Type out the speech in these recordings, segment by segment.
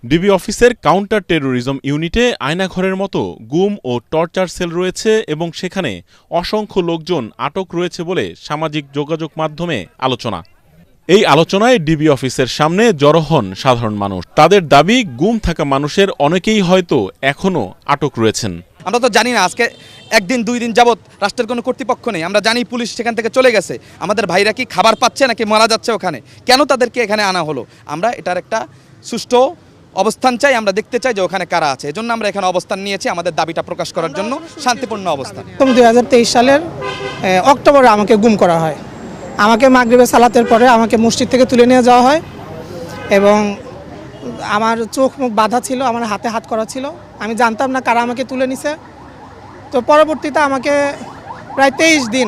DB অফিসের counter terrorism ইউনিটে আয়নাঘরের মতো গুম ও টর্চার সেল রয়েছে এবং সেখানে অসংখ্য লোকজন আটক রয়েছে বলে সামাজিক যোগাযোগ মাধ্যমে আলোচনা। এই আলোচনায় ডিবি অফিসের সামনে জড়ো হন সাধারণ মানুষ। তাদের দাবি, গুম থাকা মানুষের অনেকেই হয়তো এখনও আটক রয়েছেন। আমরা তো জানি না, আজকে একদিন দুই দিন যাবৎ রাষ্ট্রের কোনো কর্তৃপক্ষ নেই। আমরা জানি পুলিশ সেখান থেকে চলে গেছে। আমাদের ভাইরা কি খাবার পাচ্ছে নাকি মারা যাচ্ছে ওখানে? কেন তাদেরকে এখানে আনা হলো? আমরা এটার একটা সুষ্ঠু অবস্থান চাই, আমরা দেখতে চাই যে ওখানে কারা আছে। এজন্য আমরা এখানে অবস্থান নিয়েছি আমাদের দাবিটা প্রকাশ করার জন্য, শান্তিপূর্ণ অবস্থান। 2023 সালের অক্টোবরে আমাকে গুম করা হয়। আমাকে মাগরিবের সালাতের পরে আমাকে মসজিদ থেকে তুলে নিয়ে যাওয়া হয় এবং আমার চোখ মুখ বাঁধা ছিল, আমার হাতে হাত করা ছিল। আমি জানতাম না কারা আমাকে তুলে নিছে। তো পরবর্তীতে আমাকে প্রায় 23 দিন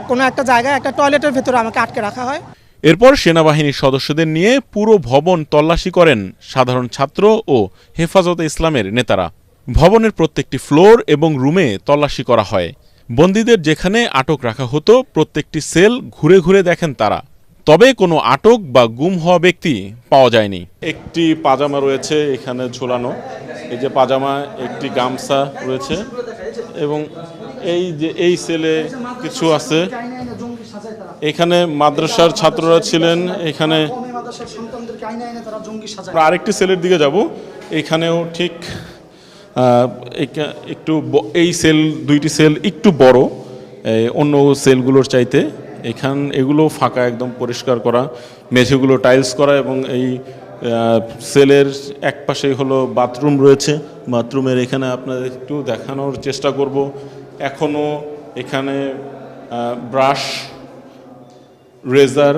কোনো একটা জায়গায় একটা টয়লেটের ভেতরে আমাকে আটকে রাখা হয়। এরপর সেনাবাহিনীর সদস্যদের নিয়ে পুরো ভবন তল্লাশি করেন সাধারণ ছাত্র ও হেফাজতে ইসলামের নেতারা। ভবনের প্রত্যেকটি ফ্লোর এবং রুমে তল্লাশি করা হয়। বন্দীদের যেখানে আটক রাখা হতো প্রত্যেকটি সেল ঘুরে ঘুরে দেখেন তারা। তবে কোনো আটক বা গুম হওয়া ব্যক্তি পাওয়া যায়নি। একটি পাজামা রয়েছে এখানে ঝোলানো, এই যে পাজামা, একটি গামছা রয়েছে এবং এই সেলে কিছু আছে। এখানে মাদ্রাসার ছাত্ররা ছিলেন। এখানে আরেকটি সেলের দিকে যাব, এখানেও ঠিক একটু এই দুইটি সেল একটু বড় অন্য সেলগুলোর চাইতে। এগুলো ফাঁকা, একদম পরিষ্কার করা, মেঝেগুলো টাইলস করা এবং এই সেলের এক পাশেই হলো বাথরুম রয়েছে। বাথরুমের এখানে আপনাদের একটু দেখানোর চেষ্টা করব। এখনও এখানে ব্রাশ, রেজার,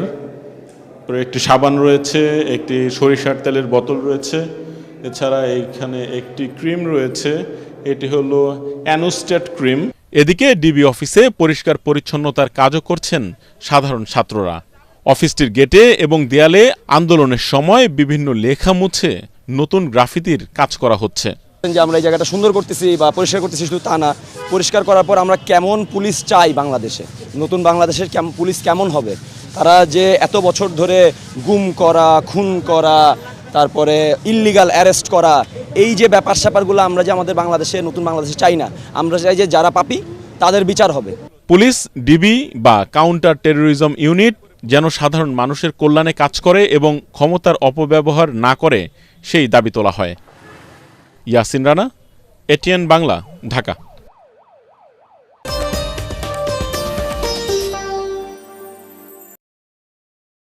একটি সাবান রয়েছে, একটি সরিষার তেলের বোতল রয়েছে। এছাড়া এইখানে একটি ক্রিম রয়েছে, এটি হলো অ্যানোস্টেট ক্রিম। এদিকে ডিবি অফিসে পরিষ্কার পরিচ্ছন্নতার কাজও করছেন সাধারণ ছাত্ররা। অফিসটির গেটে এবং দেয়ালে আন্দোলনের সময় বিভিন্ন লেখা মুছে নতুন গ্রাফিতির কাজ করা হচ্ছে। যে আমরা এই জায়গাটা সুন্দর করতেছি বা পরিষ্কার করতেছি, শুধু তা না, পরিষ্কার করার পর আমরা কেমন পুলিশ চাই বাংলাদেশে, নতুন বাংলাদেশের পুলিশ কেমন হবে। তারা যে এত বছর ধরে গুম করা, খুন করা, তারপরে ইল্লিগাল অ্যারেস্ট করা, এই যে ব্যাপার স্যাপারগুলো আমরা যে আমাদের বাংলাদেশে, নতুন বাংলাদেশে চাই না। আমরা চাই যে যারা পাপী তাদের বিচার হবে। পুলিশ, ডিবি বা কাউন্টার টেরোরিজম ইউনিট যেন সাধারণ মানুষের কল্যাণে কাজ করে এবং ক্ষমতার অপব্যবহার না করে সেই দাবি তোলা হয়। ইয়াসিন রানা, এটিএন বাংলা, ঢাকা।